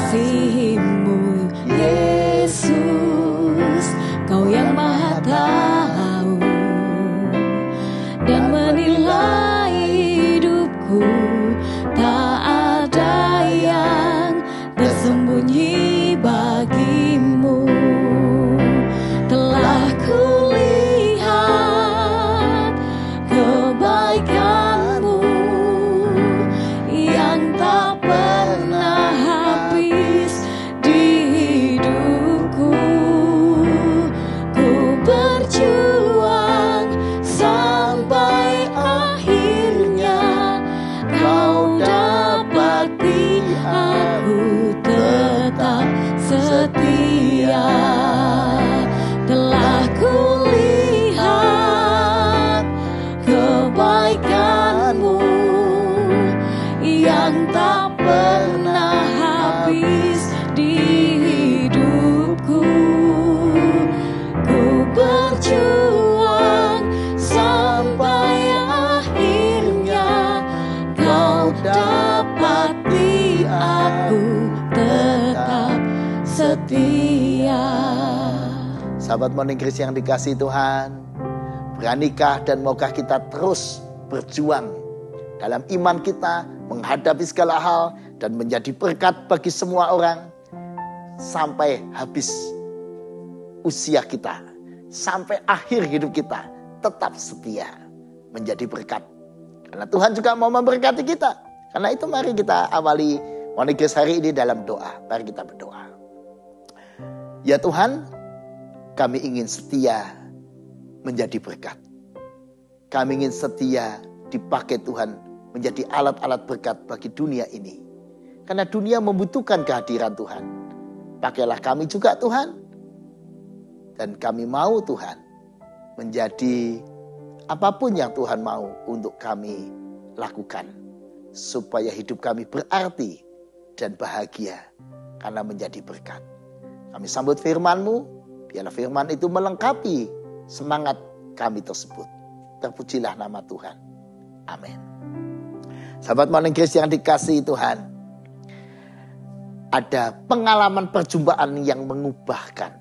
kasih-Mu, Yesus. Kau yang Maha tahu dan menilai hidupku. Tak ada yang tersembunyi bagi-Mu. Telah kulihat kebaikan-Mu yang tak pernah habis di hidupku. Ku berjuang sampai akhirnya Kau dapati aku tetap setia. Telah kulihat kebaikan-Mu yang tak pernah habis di hidupku. Ku berjuang sampai akhirnya Kau dapati aku tetap setia. Sahabat Morning Grace yang dikasihi Tuhan, beranikah dan maukah kita terus berjuang dalam iman kita menghadapi segala hal dan menjadi berkat bagi semua orang sampai habis usia kita, sampai akhir hidup kita tetap setia menjadi berkat. Karena Tuhan juga mau memberkati kita. Karena itu mari kita awali Morning Grace hari ini dalam doa. Mari kita berdoa. Ya Tuhan, kami ingin setia menjadi berkat. Kami ingin setia dipakai Tuhan menjadi alat-alat berkat bagi dunia ini. Karena dunia membutuhkan kehadiran Tuhan. Pakailah kami juga Tuhan. Dan kami mau Tuhan menjadi apapun yang Tuhan mau untuk kami lakukan. Supaya hidup kami berarti dan bahagia karena menjadi berkat. Kami sambut firman-Mu, biarlah firman itu melengkapi semangat kami tersebut. Terpujilah nama Tuhan. Amin. Sahabat Morning Grace yang dikasihi Tuhan, ada pengalaman perjumpaan yang mengubahkan.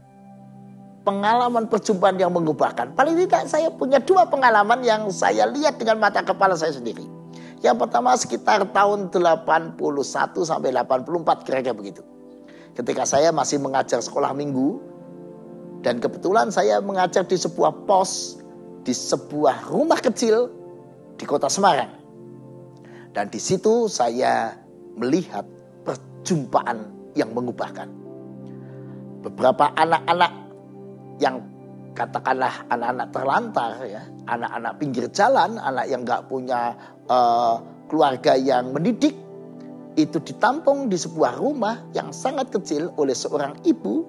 Pengalaman perjumpaan yang mengubahkan. Paling tidak saya punya 2 pengalaman yang saya lihat dengan mata kepala saya sendiri. Yang pertama sekitar tahun 81 sampai 84 kira-kira begitu. Ketika saya masih mengajar sekolah minggu. Dan kebetulan saya mengajar di sebuah pos. Di sebuah rumah kecil di kota Semarang. Dan di situ saya melihat perjumpaan yang mengubahkan. Beberapa anak-anak yang katakanlah anak-anak terlantar ya, anak-anak pinggir jalan, anak yang gak punya keluarga yang mendidik, itu ditampung di sebuah rumah yang sangat kecil oleh seorang ibu.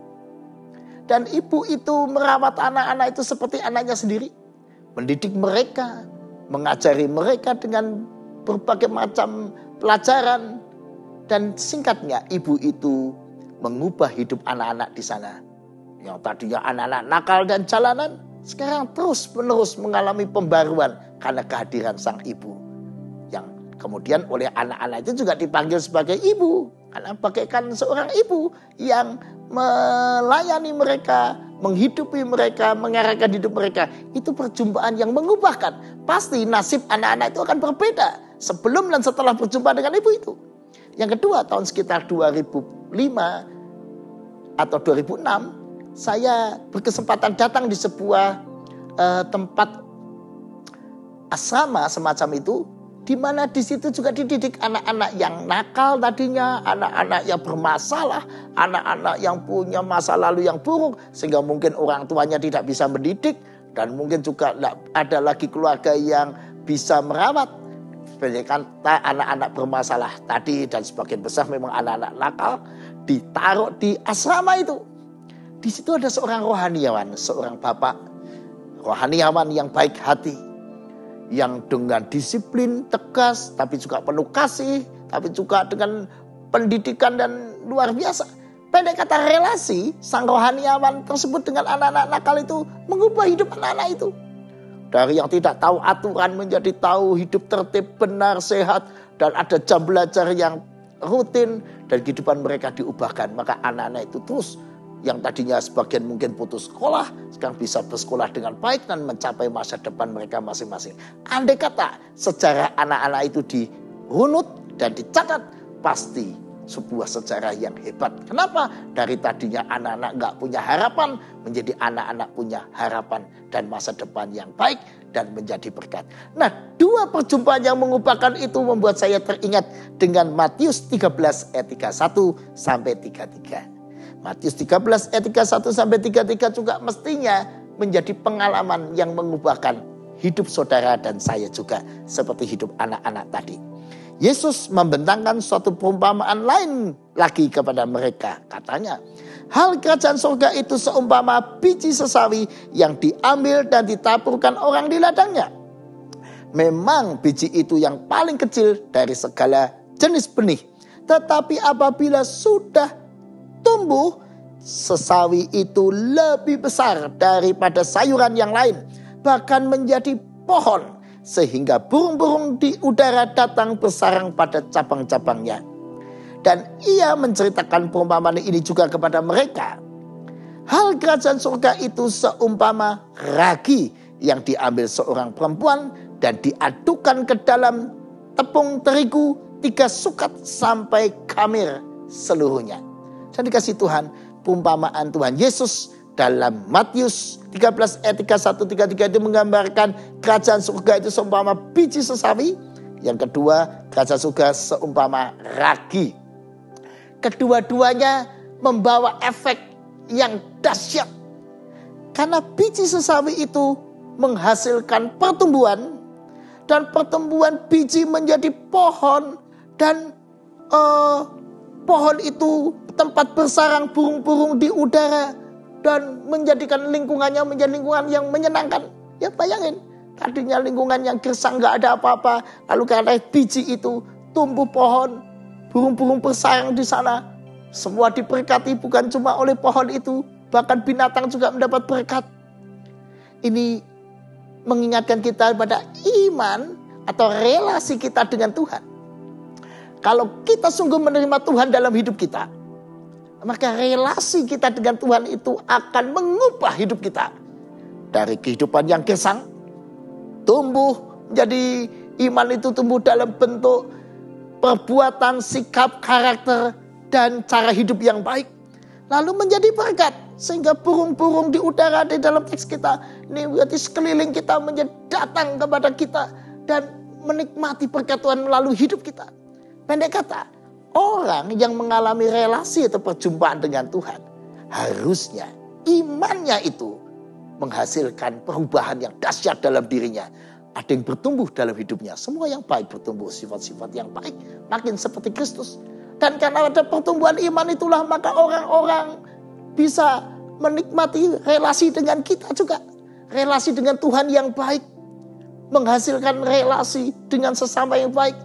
Dan ibu itu merawat anak-anak itu seperti anaknya sendiri. Mendidik mereka, mengajari mereka dengan berbagai macam pelajaran. Dan singkatnya ibu itu mengubah hidup anak-anak di sana. Yang tadinya anak-anak nakal dan jalanan, sekarang terus-menerus mengalami pembaruan karena kehadiran sang ibu. Yang kemudian oleh anak-anak itu juga dipanggil sebagai ibu. Karena bagaikan seorang ibu yang melayani mereka, menghidupi mereka, mengarahkan hidup mereka. Itu perjumpaan yang mengubahkan. Pasti nasib anak-anak itu akan berbeda sebelum dan setelah berjumpa dengan ibu itu. Yang kedua, tahun sekitar 2005 atau 2006, saya berkesempatan datang di sebuah tempat asrama semacam itu, di mana di situ juga dididik anak-anak yang nakal tadinya, anak-anak yang bermasalah, anak-anak yang punya masa lalu yang buruk, sehingga mungkin orang tuanya tidak bisa mendidik, dan mungkin juga tidak ada lagi keluarga yang bisa merawat. Kebanyakan anak-anak bermasalah tadi dan sebagian besar memang anak-anak nakal ditaruh di asrama itu. Di situ ada seorang rohaniawan, seorang bapak rohaniawan yang baik hati, yang dengan disiplin tegas, tapi juga penuh kasih, tapi juga dengan pendidikan dan luar biasa. Pendek kata, relasi sang rohaniawan tersebut dengan anak-anak nakal itu mengubah hidup anak-anak itu. Dari yang tidak tahu aturan menjadi tahu hidup tertib, benar, sehat, dan ada jam belajar yang rutin, dan kehidupan mereka diubahkan. Maka anak-anak itu terus yang tadinya sebagian mungkin putus sekolah, sekarang bisa bersekolah dengan baik dan mencapai masa depan mereka masing-masing. Andai kata sejarah anak-anak itu dirunut dan dicatat, pasti sebuah sejarah yang hebat. Kenapa? Dari tadinya anak-anak nggak punya harapan, menjadi anak-anak punya harapan dan masa depan yang baik dan menjadi berkat. Nah, dua perjumpaan yang mengubahkan itu membuat saya teringat dengan Matius 13 ayat 31 sampai 33. Matius 13 ayat 31 sampai 33 juga mestinya menjadi pengalaman yang mengubahkan hidup saudara dan saya juga seperti hidup anak-anak tadi. Yesus membentangkan suatu perumpamaan lain lagi kepada mereka. Katanya, hal kerajaan surga itu seumpama biji sesawi yang diambil dan ditaburkan orang di ladangnya. Memang biji itu yang paling kecil dari segala jenis benih. Tetapi apabila sudah tumbuh, sesawi itu lebih besar daripada sayuran yang lain, bahkan menjadi pohon, sehingga burung-burung di udara datang bersarang pada cabang-cabangnya. Dan ia menceritakan perumpamaan ini juga kepada mereka. Hal kerajaan surga itu seumpama ragi yang diambil seorang perempuan dan diadukan ke dalam tepung terigu 3 sukat sampai khamir seluruhnya. Dan dikasih Tuhan, perumpamaan Tuhan Yesus dalam Matius 13 ayat 31-33 itu menggambarkan kerajaan surga itu seumpama biji sesawi. Yang kedua, kerajaan surga seumpama ragi. Kedua-duanya membawa efek yang dahsyat. Karena biji sesawi itu menghasilkan pertumbuhan. Dan pertumbuhan biji menjadi pohon. Dan pohon itu tempat bersarang burung-burung di udara dan menjadikan lingkungannya menjadi lingkungan yang menyenangkan. Ya bayangin, tadinya lingkungan yang gersang gak ada apa-apa, lalu karena biji itu tumbuh pohon, burung-burung bersarang di sana. Semua diberkati bukan cuma oleh pohon itu, bahkan binatang juga mendapat berkat. Ini mengingatkan kita pada iman atau relasi kita dengan Tuhan. Kalau kita sungguh menerima Tuhan dalam hidup kita, maka relasi kita dengan Tuhan itu akan mengubah hidup kita. Dari kehidupan yang gersang, tumbuh menjadi iman itu tumbuh dalam bentuk perbuatan, sikap, karakter, dan cara hidup yang baik. Lalu menjadi berkat. Sehingga burung-burung di udara di dalam teks kita, ini berarti sekeliling kita menjadi datang kepada kita dan menikmati berkat Tuhan melalui hidup kita. Pendek kata, orang yang mengalami relasi atau perjumpaan dengan Tuhan, harusnya imannya itu menghasilkan perubahan yang dahsyat dalam dirinya. Ada yang bertumbuh dalam hidupnya. Semua yang baik bertumbuh, sifat-sifat yang baik makin seperti Kristus. Dan karena ada pertumbuhan iman itulah maka orang-orang bisa menikmati relasi dengan kita juga. Relasi dengan Tuhan yang baik. Menghasilkan relasi dengan sesama yang baik.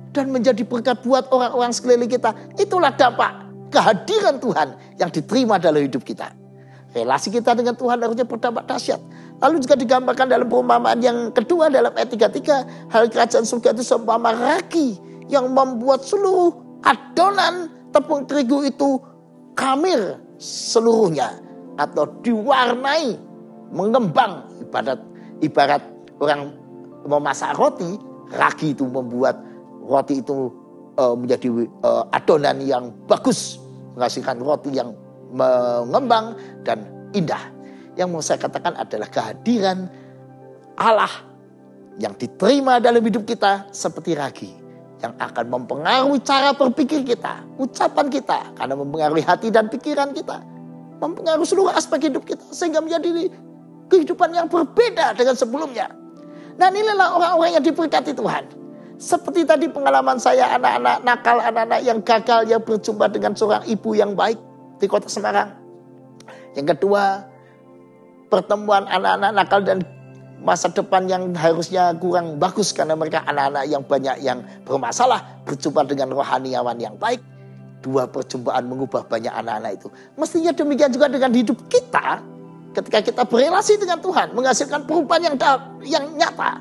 Dan menjadi berkat buat orang-orang sekeliling kita. Itulah dampak kehadiran Tuhan yang diterima dalam hidup kita. Relasi kita dengan Tuhan harusnya berdampak dahsyat. Lalu juga digambarkan dalam perumpamaan yang kedua dalam ayat 33. Hal kerajaan surga itu seumpama ragi yang membuat seluruh adonan tepung terigu itu khamir seluruhnya. Atau diwarnai, mengembang. Ibarat orang memasak roti, ragi itu membuat roti itu menjadi adonan yang bagus, menghasilkan roti yang mengembang dan indah. Yang mau saya katakan adalah kehadiran Allah yang diterima dalam hidup kita seperti ragi, yang akan mempengaruhi cara berpikir kita, ucapan kita, karena mempengaruhi hati dan pikiran kita, mempengaruhi seluruh aspek hidup kita, sehingga menjadi kehidupan yang berbeda dengan sebelumnya. Nah, inilah orang-orang yang diberkati Tuhan. Seperti tadi pengalaman saya anak-anak nakal, anak-anak yang gagal yang berjumpa dengan seorang ibu yang baik di kota Semarang. Yang kedua, pertemuan anak-anak nakal dan masa depan yang harusnya kurang bagus karena mereka anak-anak yang banyak yang bermasalah berjumpa dengan rohaniawan yang baik. Dua perjumpaan mengubah banyak anak-anak itu. Mestinya demikian juga dengan hidup kita ketika kita berelasi dengan Tuhan, menghasilkan perubahan yang nyata.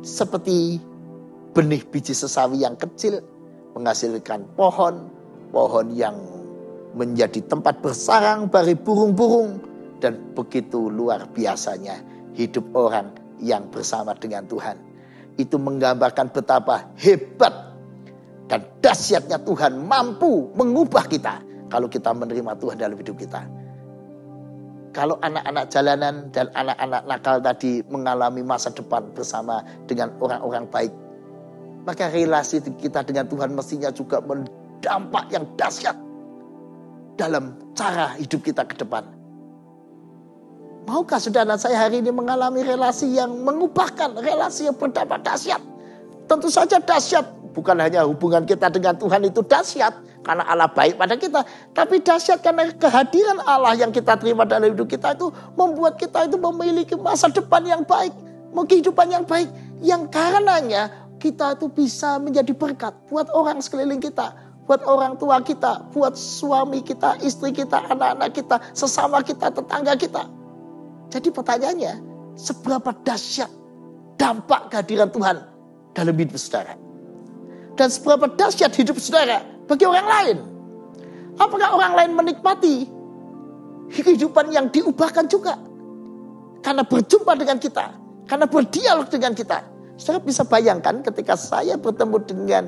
Seperti benih biji sesawi yang kecil menghasilkan pohon, pohon yang menjadi tempat bersarang bagi burung-burung, dan begitu luar biasanya hidup orang yang bersama dengan Tuhan. Itu menggambarkan betapa hebat dan dahsyatnya Tuhan mampu mengubah kita kalau kita menerima Tuhan dalam hidup kita. Kalau anak-anak jalanan dan anak-anak nakal tadi mengalami masa depan bersama dengan orang-orang baik, maka relasi kita dengan Tuhan mestinya juga mendampak yang dahsyat dalam cara hidup kita ke depan. Maukah saudara saya hari ini mengalami relasi yang mengubahkan, relasi yang berdampak dahsyat? Tentu saja dahsyat. Bukan hanya hubungan kita dengan Tuhan itu dahsyat karena Allah baik pada kita, tapi dahsyat karena kehadiran Allah yang kita terima dalam hidup kita itu membuat kita itu memiliki masa depan yang baik, kehidupan yang baik, yang karenanya kita itu bisa menjadi berkat buat orang sekeliling kita, buat orang tua kita, buat suami kita, istri kita, anak-anak kita, sesama kita, tetangga kita. Jadi pertanyaannya, seberapa dahsyat dampak kehadiran Tuhan dalam hidup saudara? Dan seberapa dahsyat hidup saudara bagi orang lain? Apakah orang lain menikmati kehidupan yang diubahkan juga? Karena berjumpa dengan kita, karena berdialog dengan kita. Saudara bisa bayangkan ketika saya bertemu dengan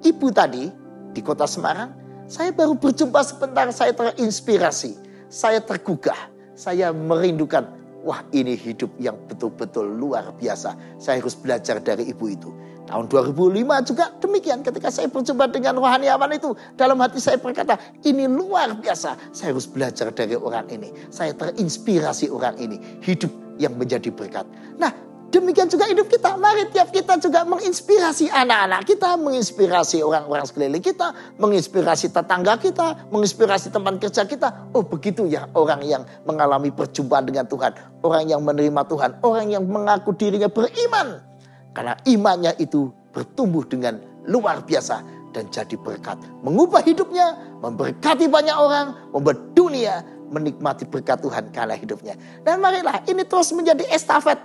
ibu tadi di kota Semarang, saya baru berjumpa sebentar, saya terinspirasi, saya tergugah, saya merindukan, wah ini hidup yang betul-betul luar biasa. Saya harus belajar dari ibu itu. Tahun 2005 juga demikian, ketika saya berjumpa dengan rohaniawan itu, dalam hati saya berkata, ini luar biasa, saya harus belajar dari orang ini. Saya terinspirasi orang ini, hidup yang menjadi berkat. Nah, demikian juga hidup kita. Mari tiap kita juga menginspirasi anak-anak kita, menginspirasi orang-orang sekeliling kita, menginspirasi tetangga kita, menginspirasi teman kerja kita. Oh begitu ya orang yang mengalami perjumpaan dengan Tuhan, orang yang menerima Tuhan, orang yang mengaku dirinya beriman. Karena imannya itu bertumbuh dengan luar biasa dan jadi berkat. Mengubah hidupnya, memberkati banyak orang, membuat dunia menikmati berkat Tuhan karena hidupnya. Dan marilah ini terus menjadi estafet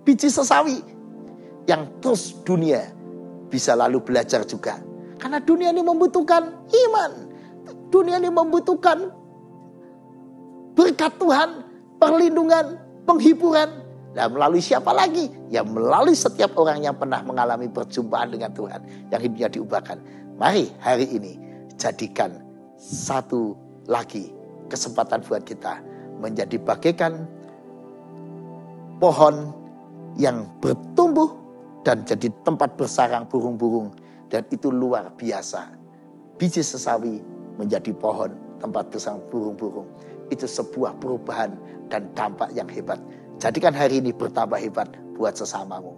biji sesawi yang terus dunia bisa lalu belajar juga. Karena dunia ini membutuhkan iman. Dunia ini membutuhkan berkat Tuhan, perlindungan, penghiburan. Dan melalui siapa lagi? Ya melalui setiap orang yang pernah mengalami perjumpaan dengan Tuhan, yang hidupnya diubahkan. Mari hari ini jadikan satu lagi kesempatan buat kita menjadi bagaikan pohon yang bertumbuh dan jadi tempat bersarang burung-burung. Dan itu luar biasa. Biji sesawi menjadi pohon tempat bersarang burung-burung. Itu sebuah perubahan dan dampak yang hebat. Jadikan hari ini berdampak hebat buat sesamamu.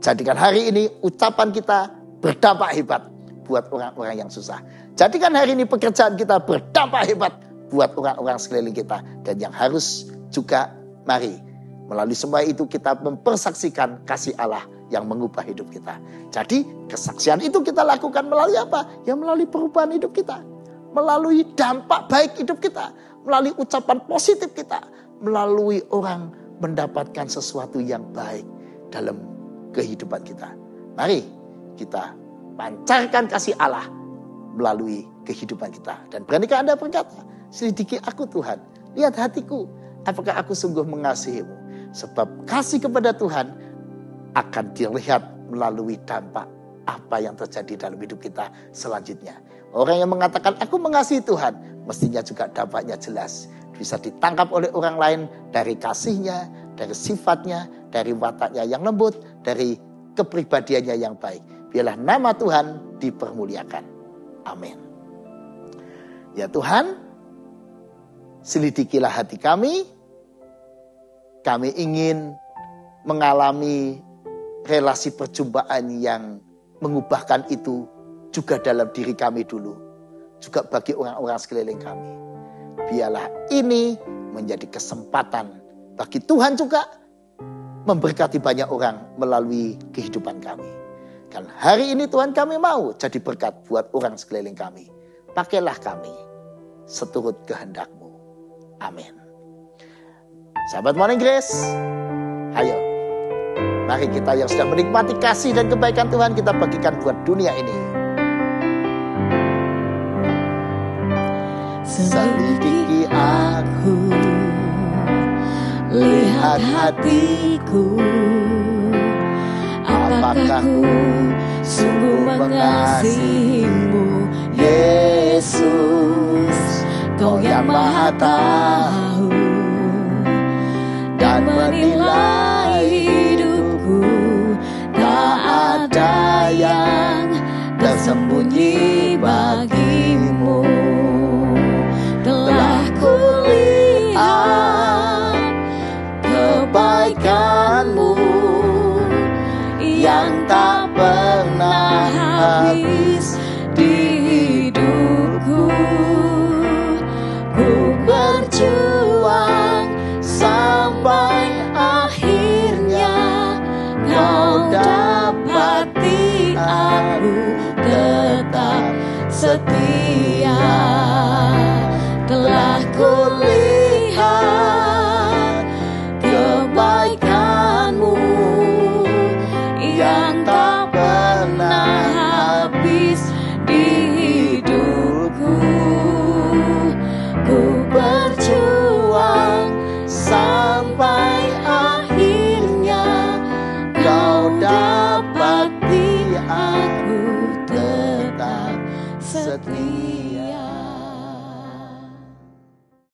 Jadikan hari ini ucapan kita berdampak hebat buat orang-orang yang susah. Jadikan hari ini pekerjaan kita berdampak hebat buat orang-orang sekeliling kita. Dan yang harus juga, mari melalui semua itu kita mempersaksikan kasih Allah yang mengubah hidup kita. Jadi kesaksian itu kita lakukan melalui apa? Ya melalui perubahan hidup kita. Melalui dampak baik hidup kita. Melalui ucapan positif kita. Melalui orang mendapatkan sesuatu yang baik dalam kehidupan kita. Mari kita pancarkan kasih Allah melalui kehidupan kita. Dan beranikah Anda berkata, selidiki aku Tuhan, lihat hatiku, apakah aku sungguh mengasihimu. Sebab kasih kepada Tuhan akan dilihat melalui dampak apa yang terjadi dalam hidup kita selanjutnya. Orang yang mengatakan aku mengasihi Tuhan, mestinya juga dampaknya jelas. Bisa ditangkap oleh orang lain dari kasihnya, dari sifatnya, dari wataknya yang lembut, dari kepribadiannya yang baik. Biarlah nama Tuhan dipermuliakan. Amin. Ya Tuhan, selidikilah hati kami. Kami ingin mengalami relasi perjumpaan yang mengubahkan itu juga dalam diri kami dulu. Juga bagi orang-orang sekeliling kami. Biarlah ini menjadi kesempatan bagi Tuhan juga memberkati banyak orang melalui kehidupan kami. Dan hari ini Tuhan kami mau jadi berkat buat orang sekeliling kami. Pakailah kami seturut kehendak-Mu. Amin. Sahabat Morning Grace, ayo. Mari kita yang sudah menikmati kasih dan kebaikan Tuhan kita bagikan buat dunia ini. selidiki aku, lihat hatiku, apakah ku sungguh mengasihimu, Yesus. Kau yang maha tahu dan menilai hidupku, tak ada yang tersembunyi bagimu. Telah kulihat kebaikanmu yang tak pernah habis di hidupku. Ku berjuang sampai akhirnya kau dapati aku tetap setia. Telah ku